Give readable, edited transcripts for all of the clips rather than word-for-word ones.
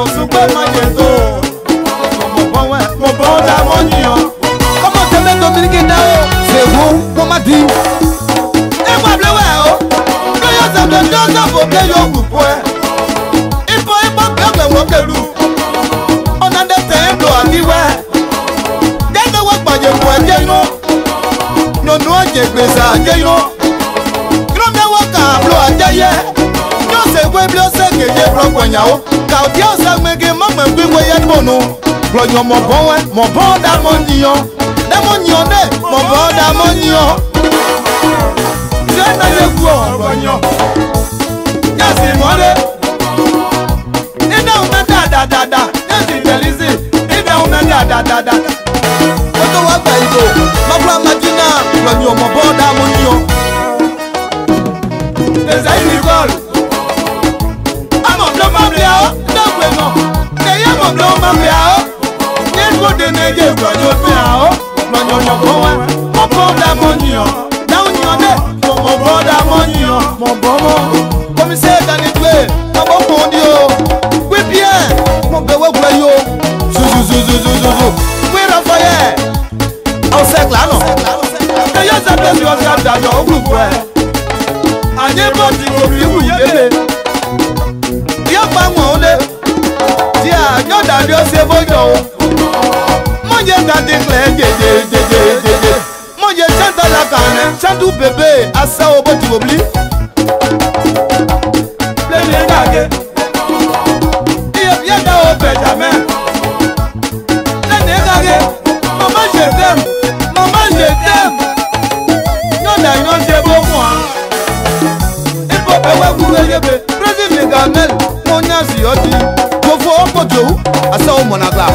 mo super magneto. Mon bon d'amour. Comment te mets Dominique Dao? C'est vous, pour m'a dit. Et moi, bleu, ouais, que y'a ça de deux ans pour que y'a un coup. Il faut que moi, que loup. On a des temples à dire, ouais. Dès que vous voyez, vous voyez, non. Non, non, j'ai fait ça, j'ai non. Grand bien, vous câble à dire, non, c'est vrai, bleu, c'est que j'ai pris un yao. Car Dieu, ça me dit, maman, vous voyez, bon, non. Mon bon, ouais, mon bon d'amonion. D'amonion, mon bon d'amonion. Je n'ai pas d'amonion. Y'a moi, et non, da. Y'a délisé. Et bien, on a da. Quand on va faire ma femme Madina, mon bon d'amonion. Les agricoles. Ah, mon blanc, ma blanc, non, et y'a mon blanc, ma blanc. Mon bon d'amour, mon bon commissaire Danitoué, mon bon Dieu, oui bien, mon bébé Boyo, oui Raphaël, on sait là non, et y'a ça place sur le d'ailleurs au groupe, à n'importe qui vous y allez, y'a pas moi on est, tiens, y'a d'ailleurs c'est bon. Moi j'ai déclaré, moi j'ai chanté la canne, chantou bébé, à ça au bout tu oublies. Les gars, il y a bien au Benjamin. Les gars, maman je t'aime, non c'est pour moi. Il faut que vous voyez, président Gamel, mon asi odi, il faut un peu de où, à ça au monagla.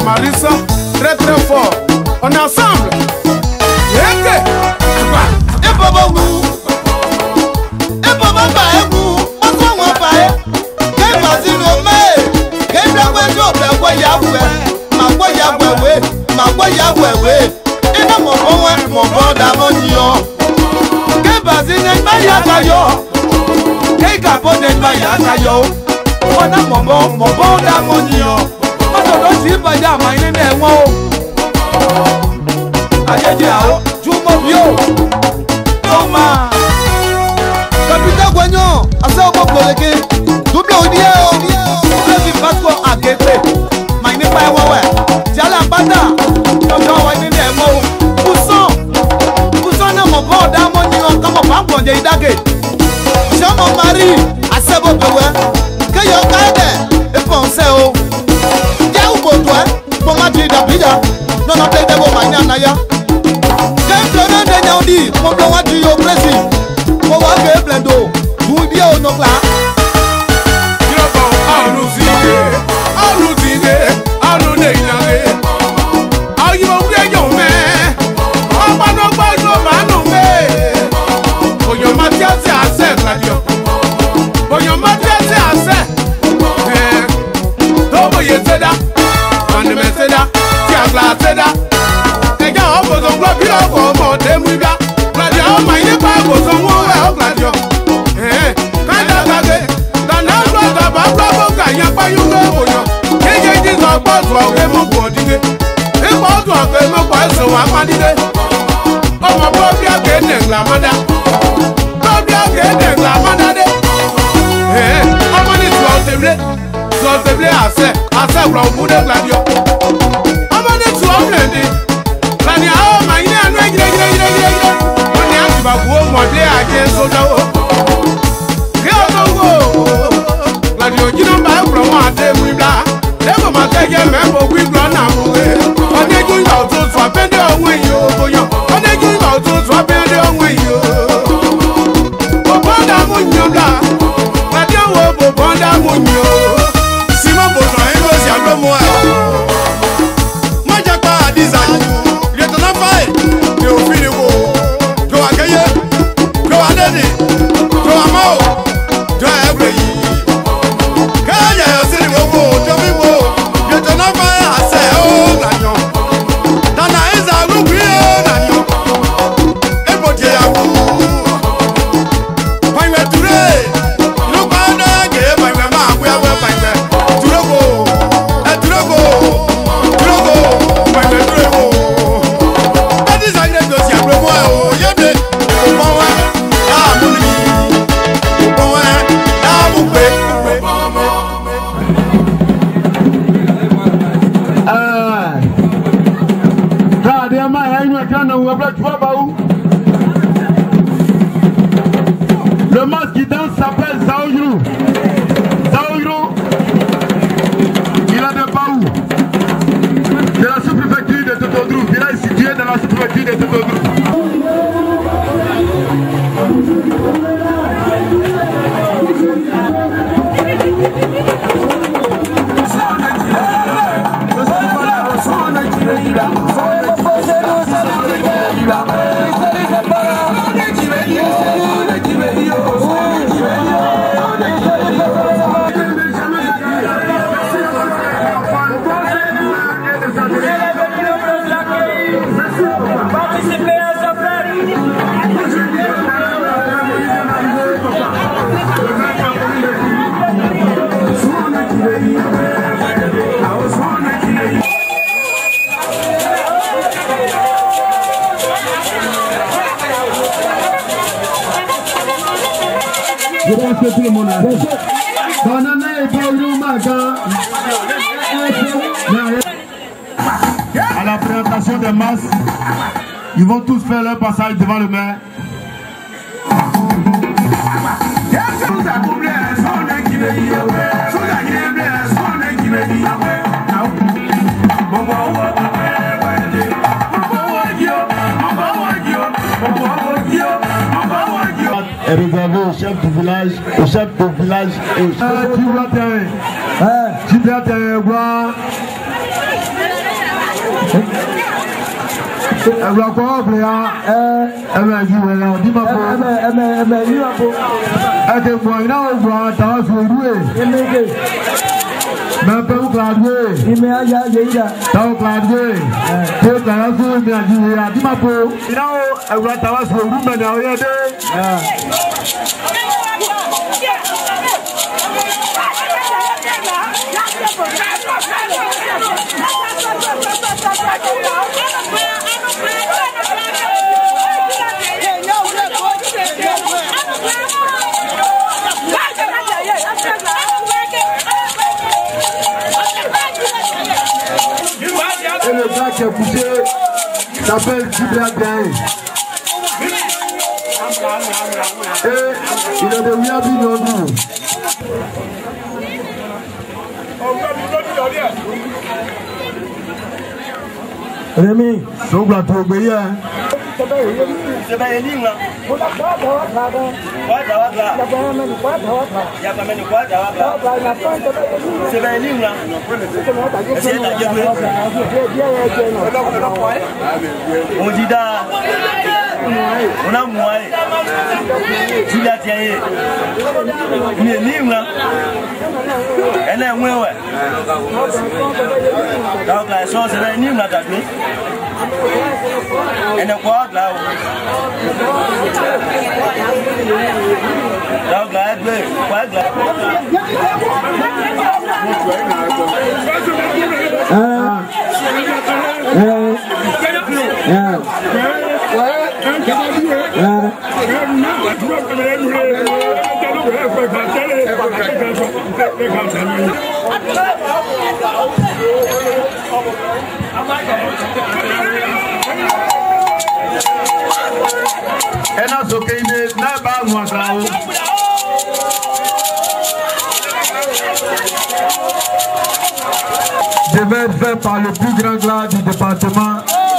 Marissa, très très fort. On est ensemble. Et papa vous, et papa vous, on s'en va pas. Qu'est-ce que c'est le mec? Qu'est-ce que c'est le mec? Et non mon bon d'amour. Qu'est-ce que c'est le mec? Qu'est-ce que c'est le mec? On a mon bon d'amour. Si pas d'âme, il est moi. Aïe, tu m'as vu. Thomas. Capitaine Guagnon, à ça, on va bloquer. Double audio. Le passeport à Guépé. Mais il n'est pas ouais. Tiens la bata. Il est moi. Pousson, mon bon d'amour, comme on va prendre des dagues. Jean, mon mari, à ça, on va voir. Que y'a un et pensez au. Pour ma vie d'Abida, non, on plaît de vos manières. Quand le de Nyandi, mon blanc a dit au Brésil, on va faire plein d'eau, vous bien au nom là. Gladio, blé assez blanc pour de gladio. Amane tu omlendi. Glania oh ma ina no ejire. On est anti ba wo mo blé aje soda o. Ke o go. Gladio jino ba bro mo ade mu bla. Lego ma keje me bo wi bro na mu we. On est ju yo to so apende ohun yo boyan. On est ju yo to so apende ohun yo. Bonda munyo bla. Radio wo bonda munyo. Simon Bozan ego si agbo mo e. Mo je pa design. Le to na fa e. Mi o fi ni wo. To akeye. To adede. To amao. To ebre yi. Kaje yo si ni wo to mi wo. Le to na fa e ase o la yan. Dana iza rubi o na yan. Ebo je ya ku. Le masque qui danse s'appelle Zaourou. Zaourou, il a de Baou. C'est la sous-préfecture de Totodrou. Il est situé dans la sous-préfecture de Totodrou. Je pense que tout le monde a dit. À la présentation des masses, ils vont tous faire leur passage devant le maire. Est réservé au chef du village, et au chef. Tu dois te voir. Et le gars qui est couché s'appelle Djibril Gaye. Et il est de Wiabi Nondou. Rémi, so gba to gbe ya. C'est pas une ligne là. Quoi c'est pas une ligne là. On dit là. On a moi. Tu l'as tiré. Une ligne là. Elle est moins ouais. Donc la chose c'est une ligne là t'as vu. Elle est quoi là. Donc là elle est quoi là. Je vais être fait par le plus grand glas du département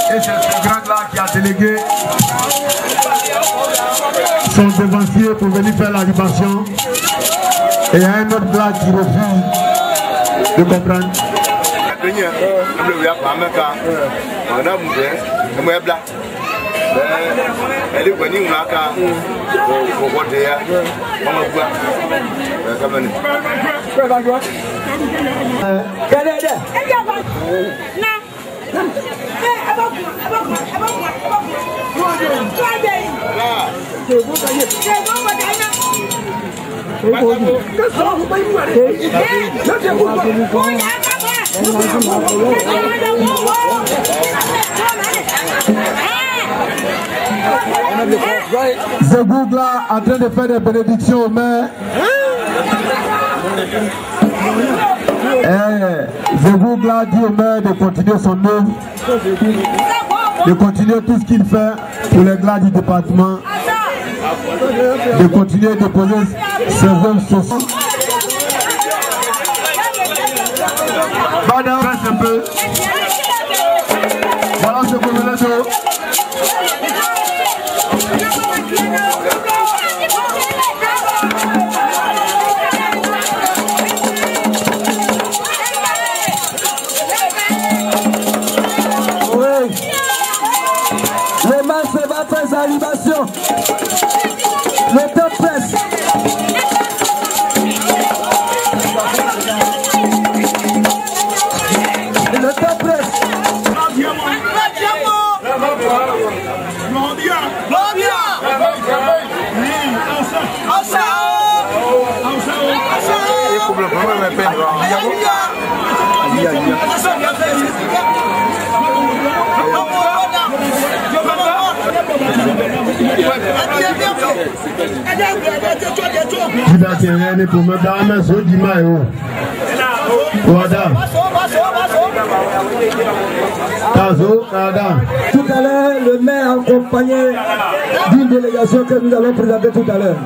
et c'est ce grand glas qui a délégué son devancier pour venir faire la libation. Et il y a un autre glas qui refuse de comprendre. Elle est venue là pour voter. Zegougla en train de faire des bénédictions aux mains. Zegougla dit aux mains de continuer son œuvre, de continuer tout ce qu'il fait pour les glas du département, de continuer de poser ses œuvres sociales. Bada, reste un peu. Voilà ce que vous voulez dire. Animation. Le top presse. Le top presse. Tout à l'heure, le maire accompagné d'une délégation que nous allons présenter tout à l'heure.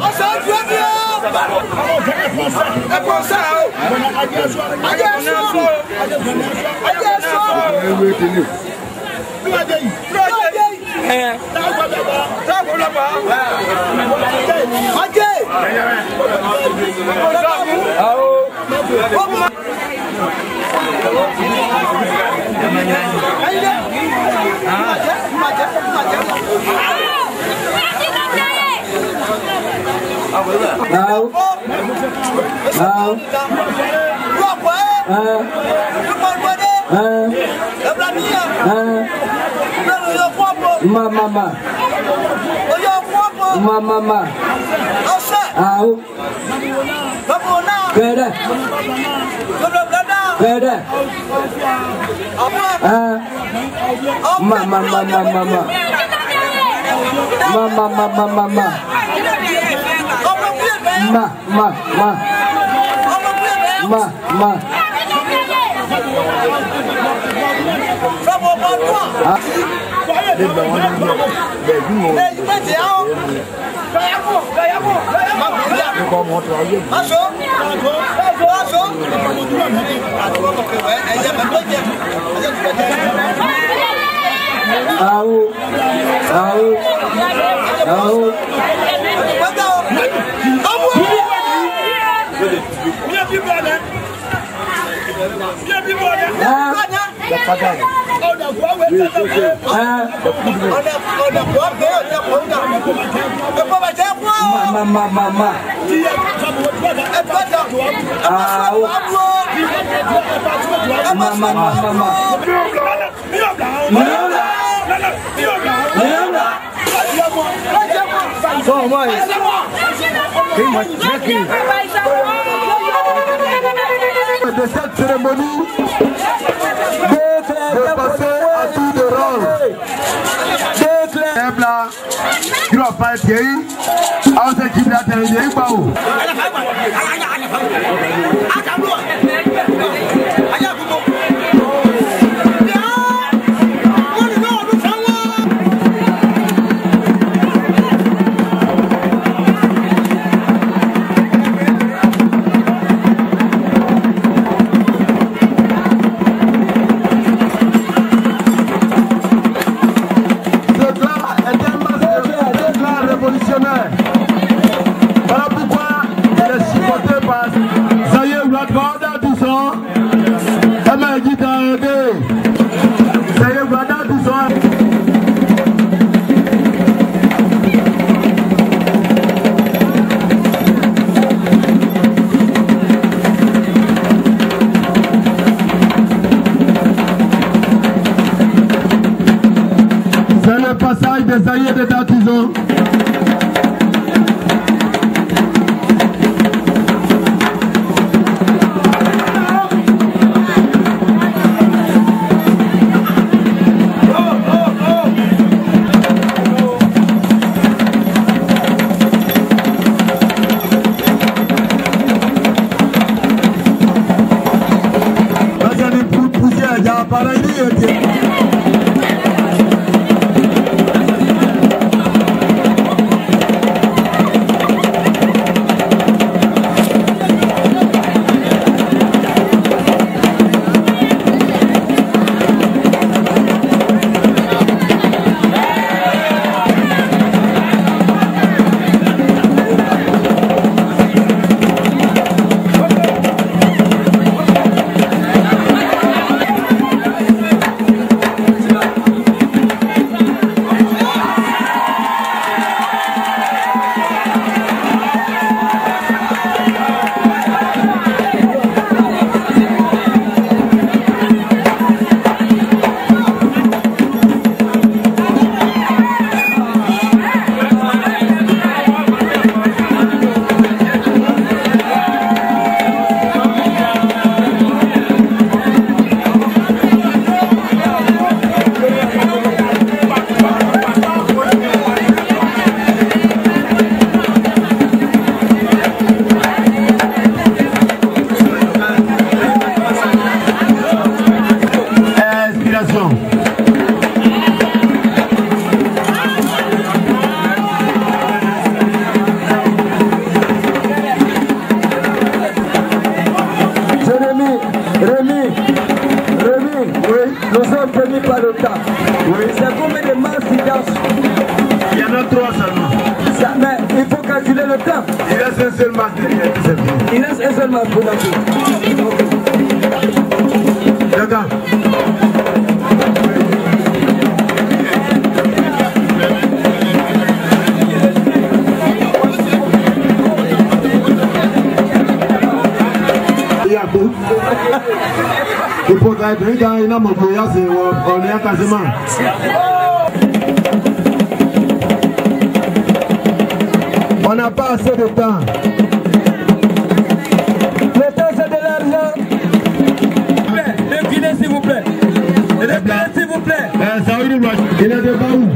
Mama. De cette cérémonie de passer à tour de rôle. Qui va pas être guéri, on sait qu'il a terminé. passe. Ça y est, vous l'avez dans tout ça. Elle m'a dit d'arrêter. Ça y est, vous l'avez dans tout ça. C'est le passage des alliés de Datizon. On n'a pas assez de temps. Le temps c'est de l'argent. Défilez s'il vous plaît. Défilez s'il vous plaît. Ça va nous marcher. Il est de Baou.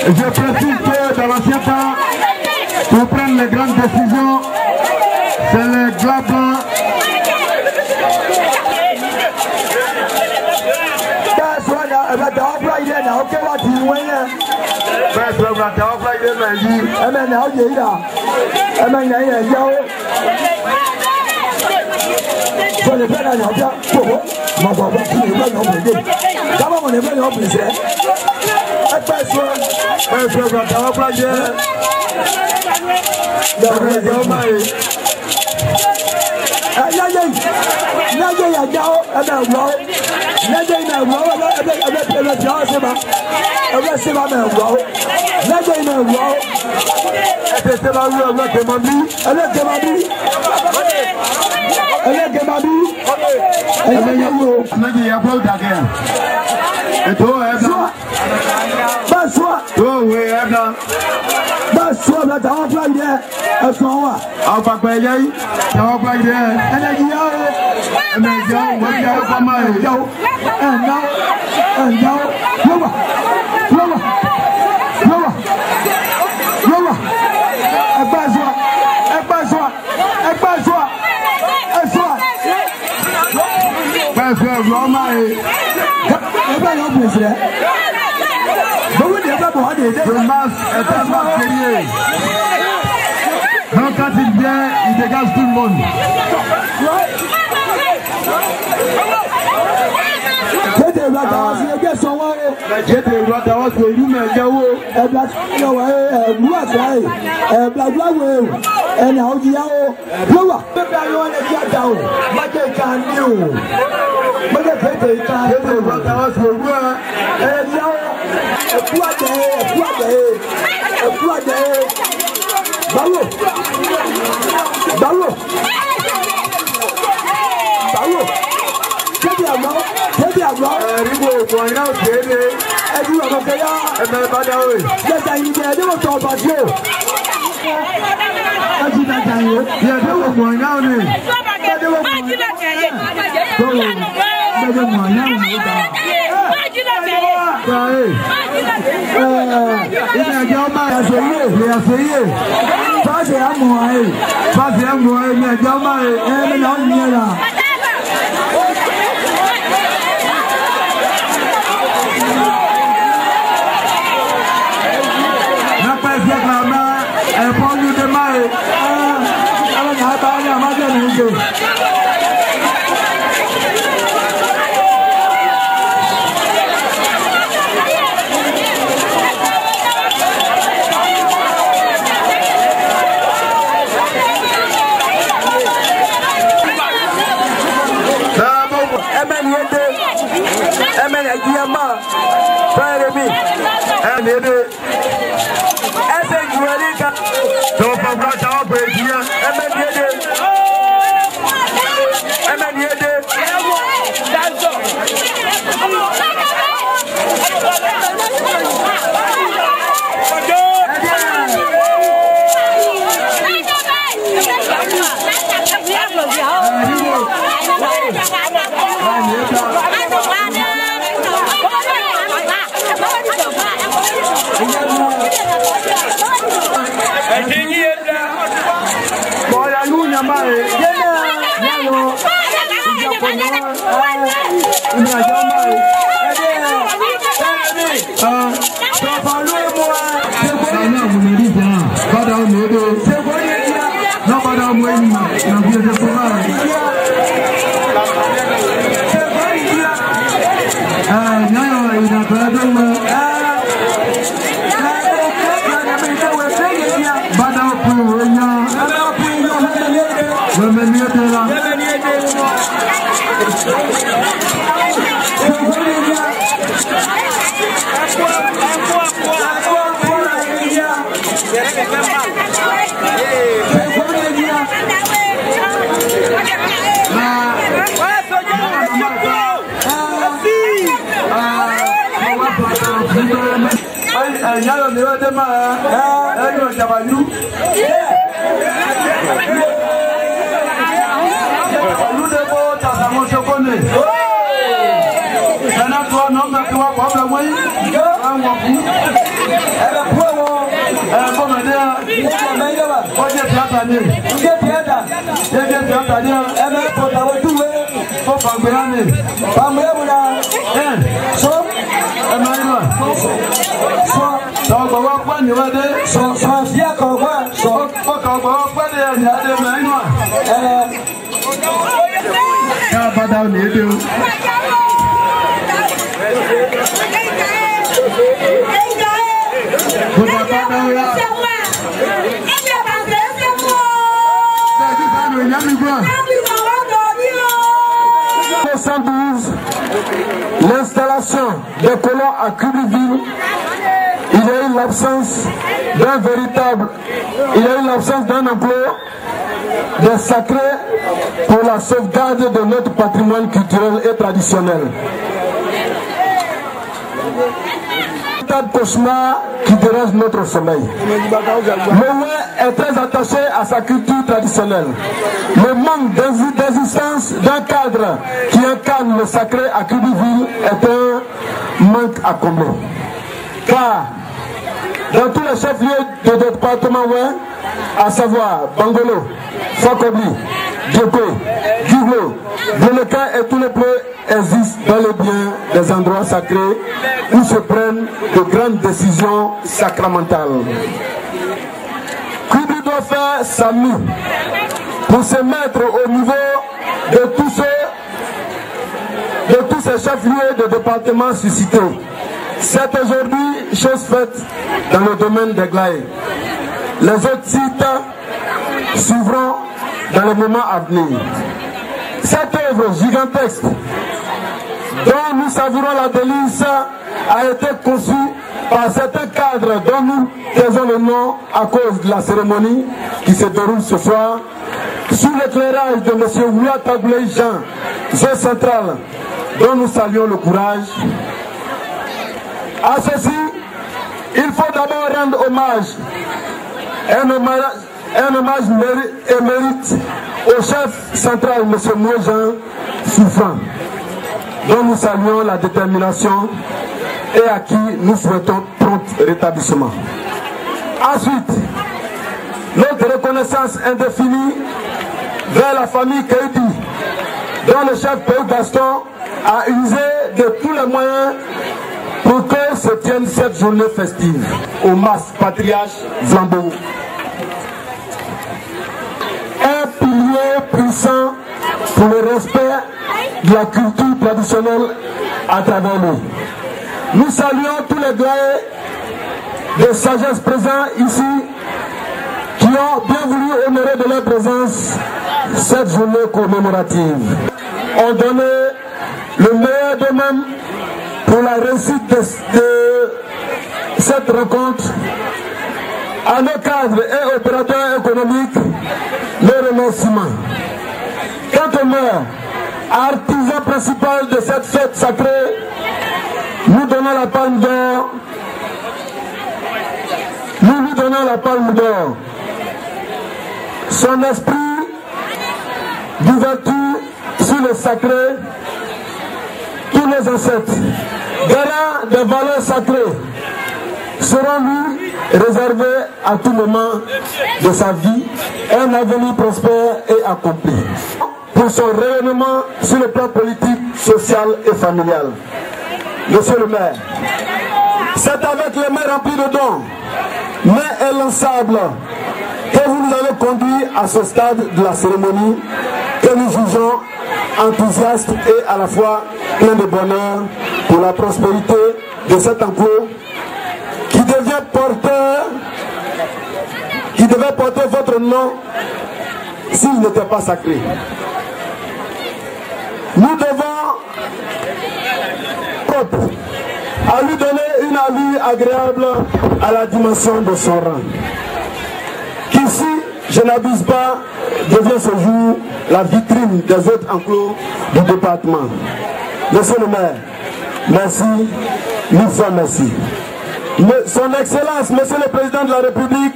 Je précise que dans l'ancien temps, pour prendre les grandes décisions, c'est les gars blancs. Quand il vient, il dégage tout le monde. à Cubriville, il y a eu l'absence d'un emploi des sacrés pour la sauvegarde de notre patrimoine culturel et traditionnel. Un cauchemar qui dérange notre sommeil. L'Oué est très attaché à sa culture traditionnelle. Le manque d'existence d'un cadre qui incarne le sacré à Cubriville est un manque à combler. Car dans tous les chefs-lieux de département Oué, à savoir Bangolo, Fokobli, Djoko, Giglo, Boulequin et tous les plaies existent dans les biens des endroits sacrés où se prennent de grandes décisions sacramentales. Cubriville doit faire sa mue pour se mettre au niveau de tous ces chefs-lieux de département suscités. C'est aujourd'hui chose faite dans le domaine des Glaïs. Les autres sites suivront dans les moments à venir. Cette œuvre gigantesque dont nous savourons la délice a été conçue par certains cadres dont nous taisons le nom à cause de la cérémonie qui se déroule ce soir sous l'éclairage de M. Oula Tagoulé Jean, Zé Central, dont nous saluons le courage. À ceci, il faut d'abord rendre hommage, un hommage mérite au chef central, M. Moué-Jean Souffrant, dont nous saluons la détermination et à qui nous souhaitons prompt rétablissement. Ensuite, notre reconnaissance indéfinie vers la famille Keïdi, dont le chef Pays Gaston a usé de tous les moyens pour que se tienne cette journée festive au Mas Patriarche Flambeau. Un pilier puissant pour le respect de la culture traditionnelle à travers lui. Nous saluons tous les Glaïs de sagesse présents ici qui ont bien voulu honorer de leur présence cette journée commémorative. On donnait le meilleur d'eux-mêmes pour la réussite de cette rencontre. À nos cadres et opérateurs économiques, le remerciement. Quant au maire, artisan principal de cette fête sacrée, nous donnons la palme d'or. Nous lui donnons la palme d'or. Son esprit d'ouverture sur le sacré, tous les ancêtres, garant des valeurs sacrées, seront lui réservés à tout moment de sa vie un avenir prospère et accompli. Pour son rayonnement sur le plan politique, social et familial. Monsieur le maire, c'est avec les mains remplies de dons, mains élançables, que vous nous avez conduit à ce stade de la cérémonie que nous jugeons enthousiaste et à la fois plein de bonheur pour la prospérité de cet enclos qui devait porter votre nom s'il n'était pas sacré. Nous devons à lui donner une allure agréable à la dimension de son rang. Qu'ici, je n'abuse pas, devient ce jour la vitrine des autres enclos du département. Monsieur le maire, merci, mille fois merci. Son Excellence, Monsieur le Président de la République,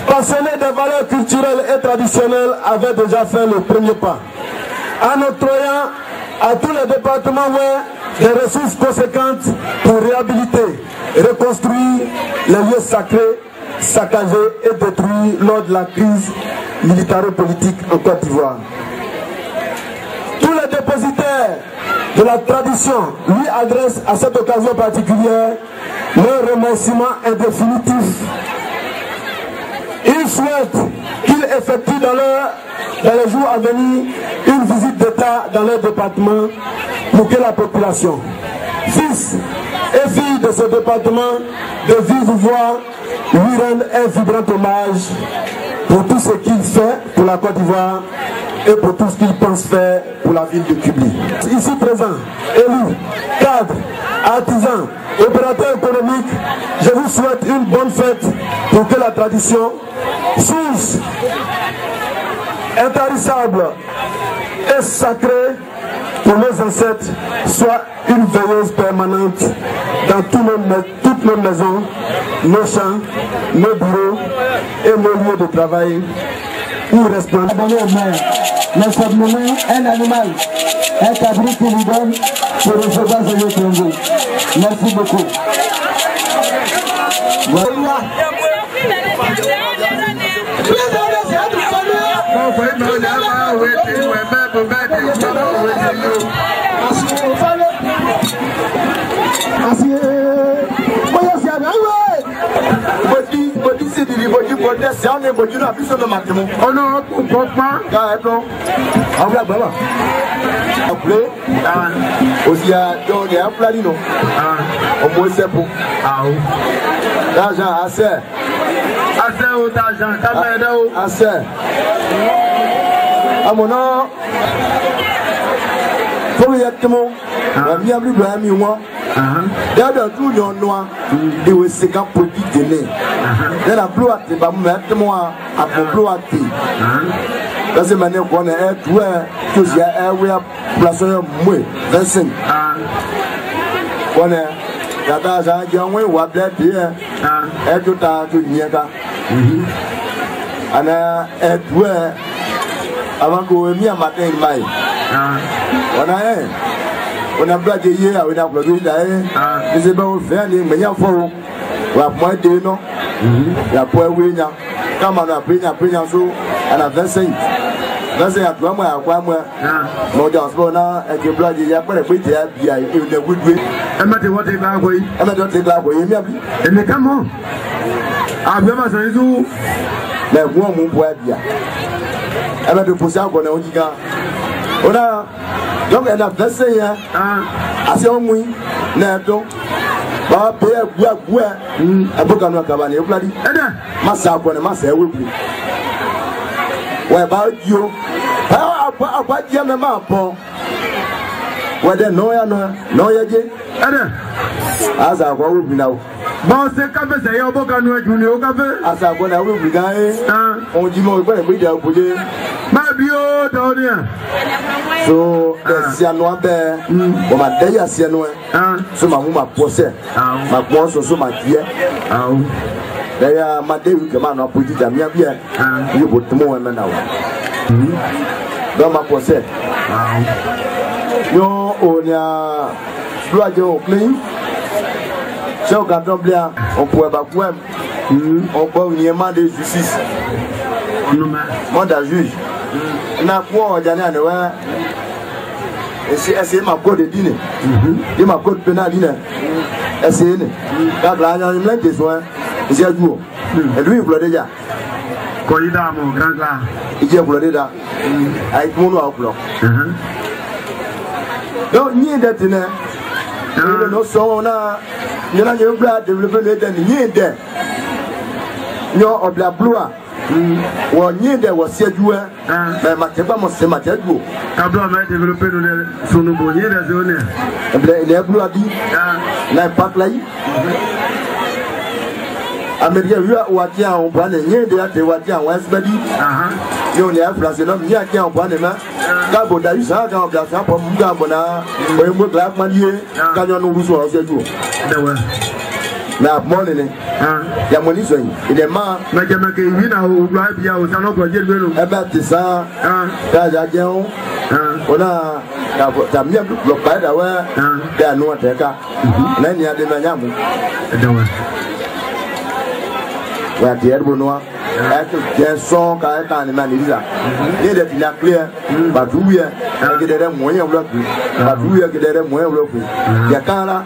passionné des valeurs culturelles et traditionnelles, avait déjà fait le premier pas. En octroyant à tous les départements des ressources conséquentes pour réhabiliter, reconstruire les lieux sacrés, saccagés et détruits lors de la crise militaro-politique en Côte d'Ivoire. Tous les dépositaires de la tradition lui adressent à cette occasion particulière leur remerciement indéfinitif. Ils souhaitent qu'ils effectuent dans les jours à venir une visite d'État dans leur département pour que la population, fils et filles de ce département, de vive voix lui rendent un vibrant hommage pour tout ce qu'il fait pour la Côte d'Ivoire et pour tout ce qu'il pense faire pour la ville de Kubli. Ici présent, élus, cadres, artisans, opérateurs économiques, je vous souhaite une bonne fête pour que la tradition, source intarissable et sacrée pour nos ancêtres, soit une veilleuse permanente dans toutes nos maisons, nos champs, nos bureaux et nos lieux de travail où resplendissent. Mais simplement un animal, un cabri qui lui donne pour recevoir ce Congo. Merci beaucoup. Voilà. D'ailleurs, tout le noir, il y a 50 petits délais. Dans la bloue à tes moi à mon bloue à tes. Dans cette manière qu'on est tout tout y a un place moins 25. On est là, j'ai un ou à bien, et tout à tout niaga. Ana est tout avant qu'on ait mis un matin il maille. On a blagué hier, on a blagué d'ailleurs. Mais c'est pas au faire, mais il y a fort. On a moins de non. Il y a pas de rien. Quand on a pris un jour, on a 25. 25 à toi, moi, à quoi moi. Mon Dieu, on a été blagué hier, après le prix de la bière, et on a goûté. Elle m'a dit, what est là, oui. Elle m'a dit, là, oui, et mais comment? Ah, bien, ma soeur, où? Mais moi, mon bois bien. Elle m'a dit, pour ça, qu'on a dit, on a. Donc elle a 25 ans, assez au moins, n'est-ce pas? Payer boire, un peu comme un cabane, vous l'avez dit. Ma sœur, ma sœur, oui. Ouais, bah, Dieu. Pas dire même un pont. Ouais, non, il y a dit. Ah, ça va, oui, now. Bon, c'est quand même ça, il y a beaucoup de nous qui ont café. Ah, ça va, oui, on dit, moi, je vais vous dire, vous dire. Ma bio, t'as rien. So, si à noir, on m'a dit à si à noir. So, ma mou m'a posé. Ma poisse, so, ma vie. D'ailleurs, ma dit que ma n'a pas dit à bien. Il faut tout le monde maintenant. Donc, ma posé. Yo, on a. Bloqué au clean. Si on garde bien, on pourrait pas pouvoir. On peut venir demander justice. Mandat juge. Na quoi on gagne à nous essayer ma code de dîner et ma code pénal dîner essayer quand là il y a une besoin j'ai jour et lui il voulait déjà quand il a mon grand là il voulait déjà avec mon noir blanc donc ni d'être né nous sommes là il y a une blague développer les dents ni d'être nous on bla bloua on y est de aussi joué mais match pas mon c'est match joué quand on a développé sur nos bonniers des zones il est bleu a dit l'impact là américain vu ou atien on prend les niais de la théorie en SBD et on est à France l'homme ni atien on prend les mains quand on a eu ça quand on a ça pour nous quand on a un mot là manié quand on nous reçoit aussi joué mais à mon nez il y a mon histoire il est mort mais je me dis oui na au gloire bien au salon pour dire le eh ben c'est ça ça j'ai on a ta mieux le pas d'avoir des noix de cas là il y a des manières ouais pierre bonois est son quand animal là il est de la clair pas tout bien il y a des moyens bloqués pas tout il y a des moyens bloqués il y a quand là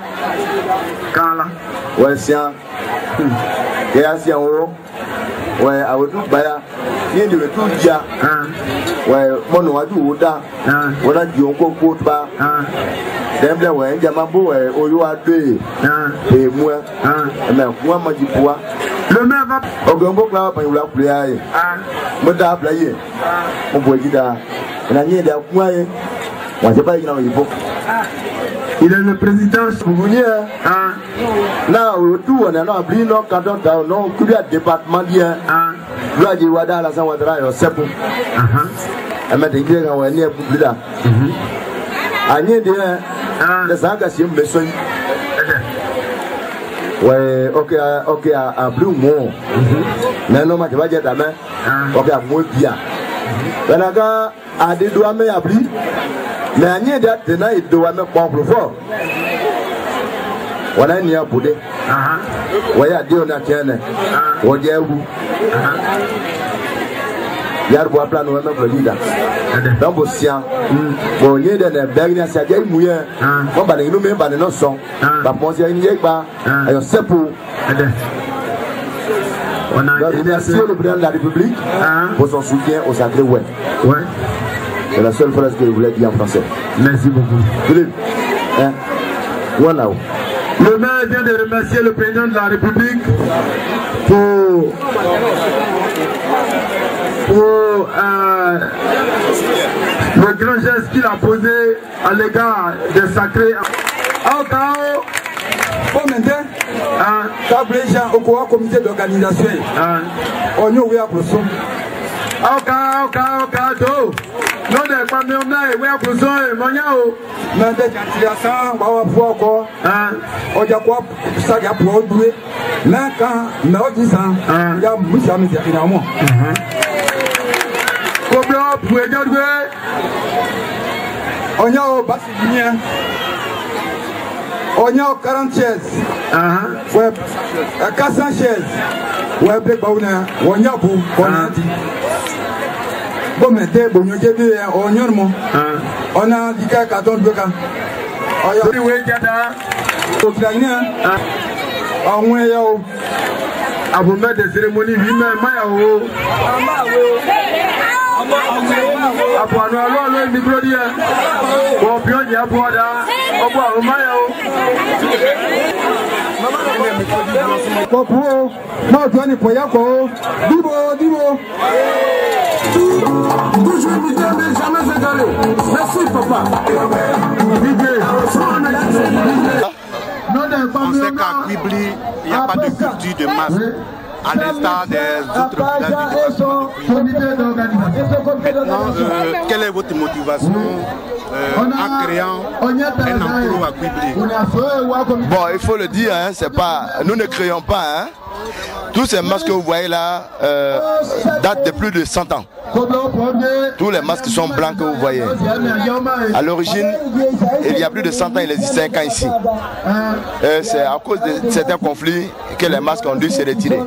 ouais c'est et ainsi en haut ouais à tout baya il de tout dia ouais mon wa du da wona di on ko ba demble ouais jamabo ouais oyo ade et moi mais moi ma di poa le même va ogongo kla pa yula kula ye mo da bla ye mo bo gida na nye da kwa ye wa je ba ina yibo Il est le président. Là, tout, on est là, quand on a un département, lui a dit, Wada, la Sawadra, c'est pour. Elle m'a dit, on est né pour là. Agnès dit, les engagements, mais soyez. Ouais, ok, à plus ou moins. Mais non, tu vas dire ta main, ok, à moins bien. Maintenant, à des doigts, mais à plus. Mais Agnès dit, il doit me prendre plus fort. On a un boudé. On a dit on a tiens. On dit où? Il y a un plan nous même le leader. Donc au sien, bon il y a des bergnes ça dit mouillé. On va nous même pas de nos sons. Pas penser il y a pas. Alors c'est pour. On a remercié le président de la République pour son soutien au Sacré Ouest. Ouais. C'est la seule phrase que je voulais dire en français. Merci beaucoup. Philippe. Voilà. Le maire vient de remercier le président de la République pour le grand geste qu'il a posé à l'égard des sacrés. Bon, maintenant, quand les gens au comité d'organisation, on y ouvre pour ça. Non, des familles, on a besoin de moyens. Mais des candidatures, on va voir encore. On a quoi ça y a pour douer. Mais quand on dit ça, il y a Moussa Moussa finalement. Comment vous pouvez dire on y a au Bassilien. On y a 40 chaises. Ouais, 400 chaises. Ouais, on y a pour bon, mais t'es bon, on a dit qu'à 14 de cas. À vous mettre des cérémonies, lui-même, toujours imité, mais jamais égalé. Merci, papa. On sait qu'à Quibli, il n'y a pas de culture de masse, à l'instar des autres villages du département. Maintenant, quelle est votre motivation en créant un enclos à Quibli? Bon, il faut le dire, hein, c'est pas, nous ne créons pas. Hein. Tous ces masques que vous voyez là datent de plus de 100 ans. Tous les masques sont blancs que vous voyez. À l'origine, il y a plus de 100 ans, il existait un camp ici. C'est à cause de certains conflits que les masques ont dû se retirer.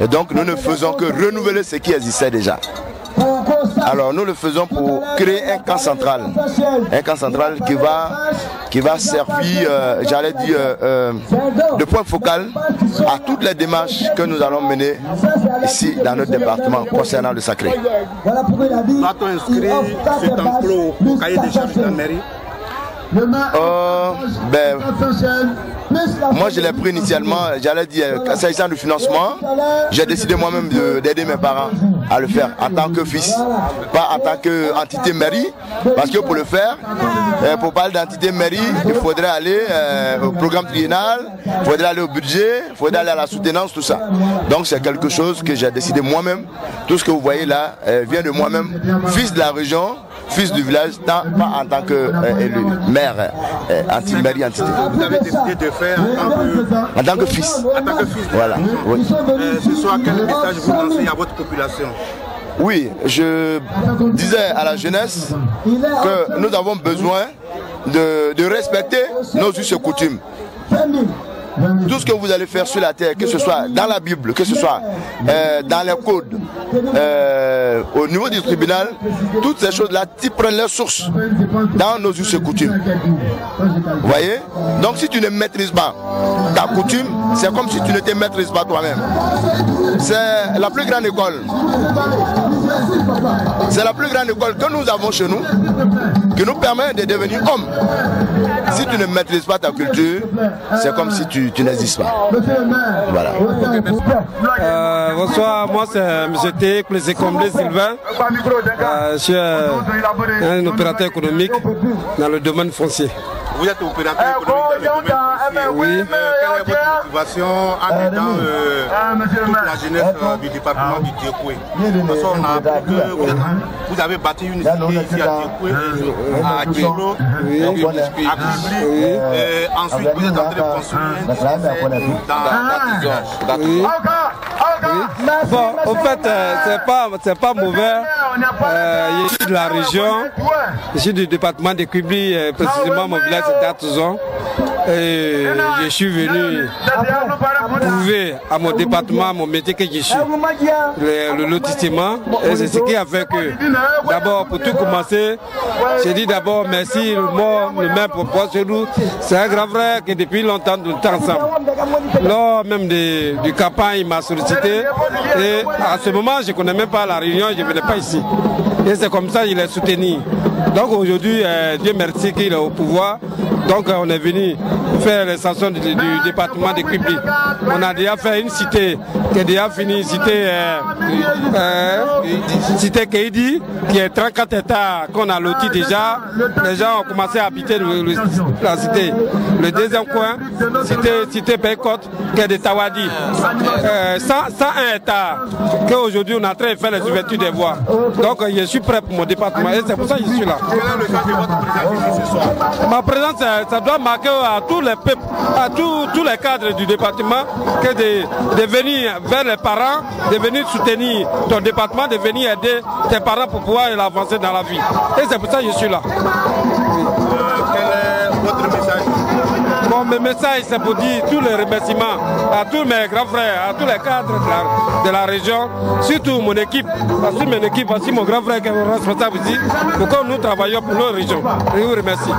Et donc nous ne faisons que renouveler ce qui existait déjà. Alors nous le faisons pour créer un camp central. Un camp central qui va servir, j'allais dire, de point focal à toutes les démarches que nous allons mener ici dans notre département concernant le sacré. Va-t-on inscrire cet enclos au cahier des charges de la mairie? Moi je l'ai pris initialement, j'allais dire, s'agissant du financement, j'ai décidé moi-même d'aider mes parents à le faire en tant que fils, pas en tant qu'entité mairie, parce que pour le faire, pour parler d'entité mairie, il faudrait aller au programme triennal, il faudrait aller au budget, il faudrait aller à la soutenance, tout ça. Donc c'est quelque chose que j'ai décidé moi-même, tout ce que vous voyez là vient de moi-même, fils de la région, fils du village, pas en tant qu'élu, maire, anti-mairie, entité. Vous avez décidé de faire en tant que fils. En tant que fils. Voilà. Oui. Ce soir, quel message vous lancez à votre population? Oui, je disais à la jeunesse que nous avons besoin de respecter nos us et coutumes. Tout ce que vous allez faire sur la terre, que ce soit dans la Bible, que ce soit dans les codes, au niveau du tribunal, toutes ces choses-là, tu prends leur source dans nos us et coutumes. Vous voyez? Donc si tu ne maîtrises pas ta coutume, c'est comme si tu ne te maîtrises pas toi-même. C'est la plus grande école. C'est la plus grande école que nous avons chez nous, qui nous permet de devenir homme. Si tu ne maîtrises pas ta culture, c'est comme si tu n'existes pas. Voilà. Bonsoir, moi c'est M. T. Comblé Sylvain. Je suis un opérateur économique dans le domaine foncier. Vous êtes opérateur économique dans le domaine Oui. quelle est votre motivation en aidant toute la jeunesse du département du Djekoué? Parce qu'on a appris que vous avez bâti une cité ici à Djekoué, à Djelo, à Kibli. Ensuite, vous êtes en train de construire un lycée dans Oui. Bon, en fait, c'est pas mauvais. Je suis de la région, je suis du département de Kibli, précisément mon village c'est d'Atouzon. Et je suis venu prouver à mon département mon métier que je suis, le lotissement. Et c'est ce qui a fait que, d'abord, pour tout commencer, j'ai dit d'abord merci, le même propos chez nous. C'est un grand frère que depuis longtemps nous sommes ensemble. Lors même du campagne, il m'a sollicité. Et à ce moment, je ne connais même pas la réunion, je ne venais pas ici. Et c'est comme ça qu'il est soutenu. Donc aujourd'hui, Dieu merci qu'il est au pouvoir. Donc on est venu faire l'extension du département de Kibli. On a déjà fait une cité qui est déjà finie, cité Keidi, qui est 34 hectares qu'on a loti déjà. Les gens ont commencé à habiter la cité. Le deuxième coin, cité Pécotte, qui est de Tawadi. 101 hectares, qu'aujourd'hui on est en train de faire les ouvertures des voies. Donc je suis prêt pour mon département et c'est pour ça que je suis là. Quel est le sens de votre présence ici ce soir? Ma présence, ça doit marquer à tous les peuples, à tous les cadres du département, que de venir vers les parents, de venir soutenir ton département, de venir aider tes parents pour pouvoir avancer dans la vie. Et c'est pour ça que je suis là. Quel est votre message? Bon, mes messages, c'est pour dire tous les remerciements à tous mes grands frères, à tous les cadres de la région, surtout mon équipe, aussi mon grand frère qui est responsable ici, pour que nous travaillions pour nos régions. Je vous remercie.